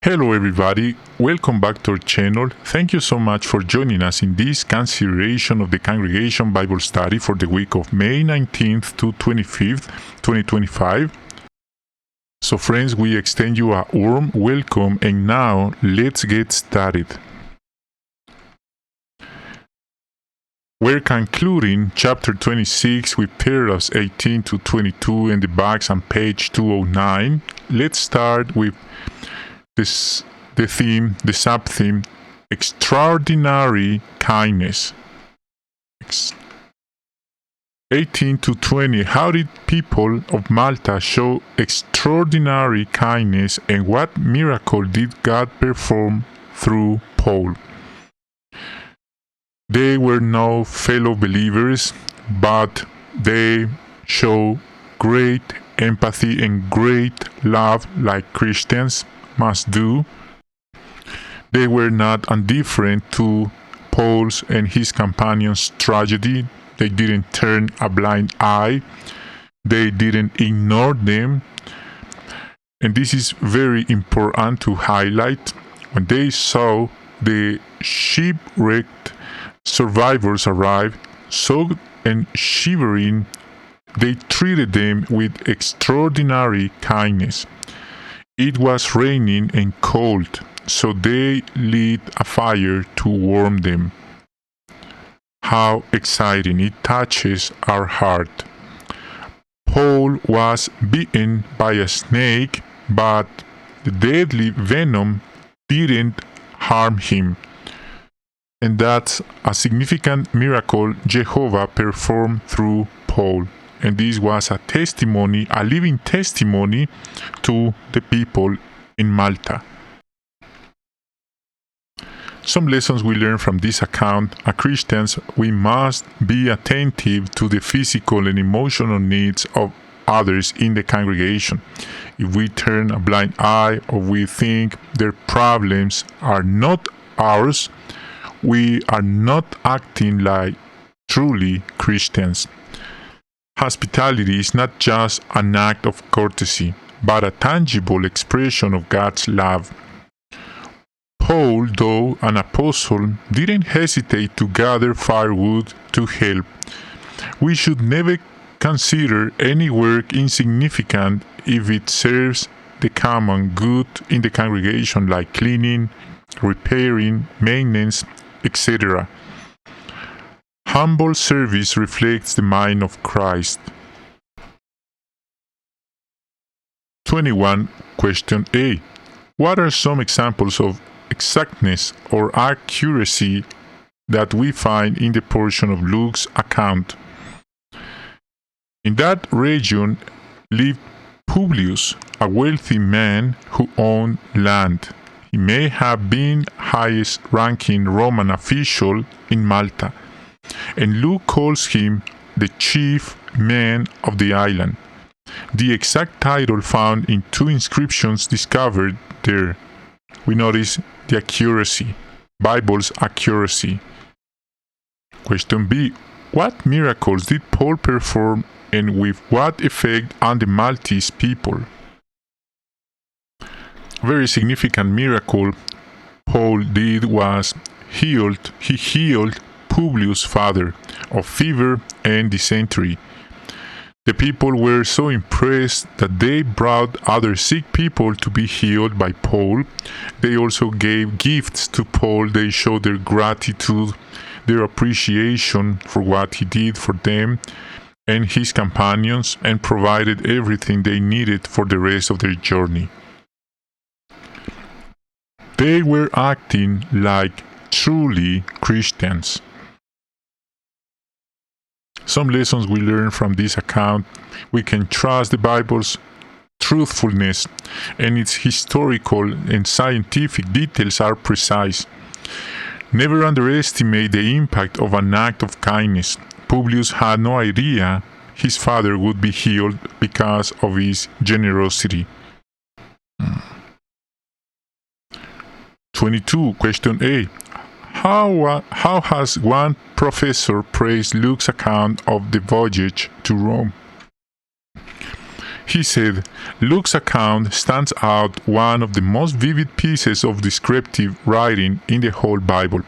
Hello everybody, welcome back to our channel. Thank you so much for joining us in this consideration of the Congregation Bible Study for the week of May 19th to 25th, 2025. So friends, we extend you a warm welcome and now let's get started. We're concluding chapter 26 with paragraphs 18 to 22 in the box on page 209. Let's start with the sub-theme, extraordinary kindness. 18 to 20. How did people of Malta show extraordinary kindness, and what miracle did God perform through Paul? They were no fellow believers, but they show great empathy and great love like Christians must do. They were not indifferent to Paul's and his companions' tragedy. They didn't turn a blind eye. They didn't ignore them. And this is very important to highlight. When they saw the shipwrecked survivors arrive, soaked and shivering, they treated them with extraordinary kindness. It was raining and cold, so they lit a fire to warm them. How exciting! It touches our heart. Paul was bitten by a snake, but the deadly venom didn't harm him. And that's a significant miracle Jehovah performed through Paul. And this was a testimony, a living testimony to the people in Malta. Some lessons we learn from this account. As Christians, we must be attentive to the physical and emotional needs of others in the congregation. If we turn a blind eye or we think their problems are not ours, we are not acting like truly Christians. Hospitality is not just an act of courtesy, but a tangible expression of God's love. Paul, though an apostle, didn't hesitate to gather firewood to help. We should never consider any work insignificant if it serves the common good in the congregation, like cleaning, repairing, maintenance, etc. Humble service reflects the mind of Christ. 21. Question A. What are some examples of exactness or accuracy that we find in the portion of Luke's account? In that region lived Publius, a wealthy man who owned land. He may have been highest-ranking Roman official in Malta, and Luke calls him the chief man of the island. The exact title found in two inscriptions discovered there. We notice the accuracy, Bible's accuracy. Question B. What miracles did Paul perform and with what effect on the Maltese people? Very significant miracle Paul did was he healed Publius' father of fever and dysentery. The people were so impressed that they brought other sick people to be healed by Paul. They also gave gifts to Paul. They showed their gratitude, their appreciation for what he did for them and his companions, and provided everything they needed for the rest of their journey. They were acting like truly Christians. Some lessons we learn from this account. We can trust the Bible's truthfulness, and its historical and scientific details are precise. Never underestimate the impact of an act of kindness. Publius had no idea his father would be healed because of his generosity. 22. Question A. How has one professor praised Luke's account of the voyage to Rome? He said, Luke's account stands out one of the most vivid pieces of descriptive writing in the whole Bible.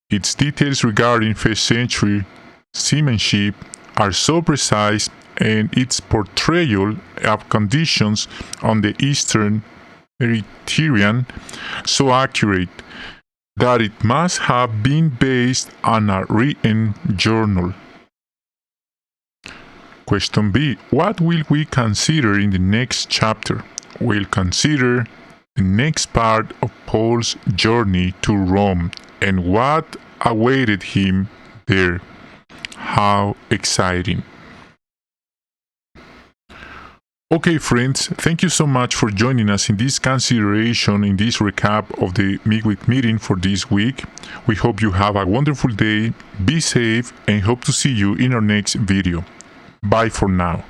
Its details regarding first century seamanship are so precise and its portrayal of conditions on the eastern Mediterranean so accurate that it must have been based on a written journal. Question B. What will we consider in the next chapter? We'll consider the next part of Paul's journey to Rome and what awaited him there. How exciting! Okay, friends, thank you so much for joining us in this consideration, in this recap of the Midweek meeting for this week. We hope you have a wonderful day, be safe, and hope to see you in our next video. Bye for now.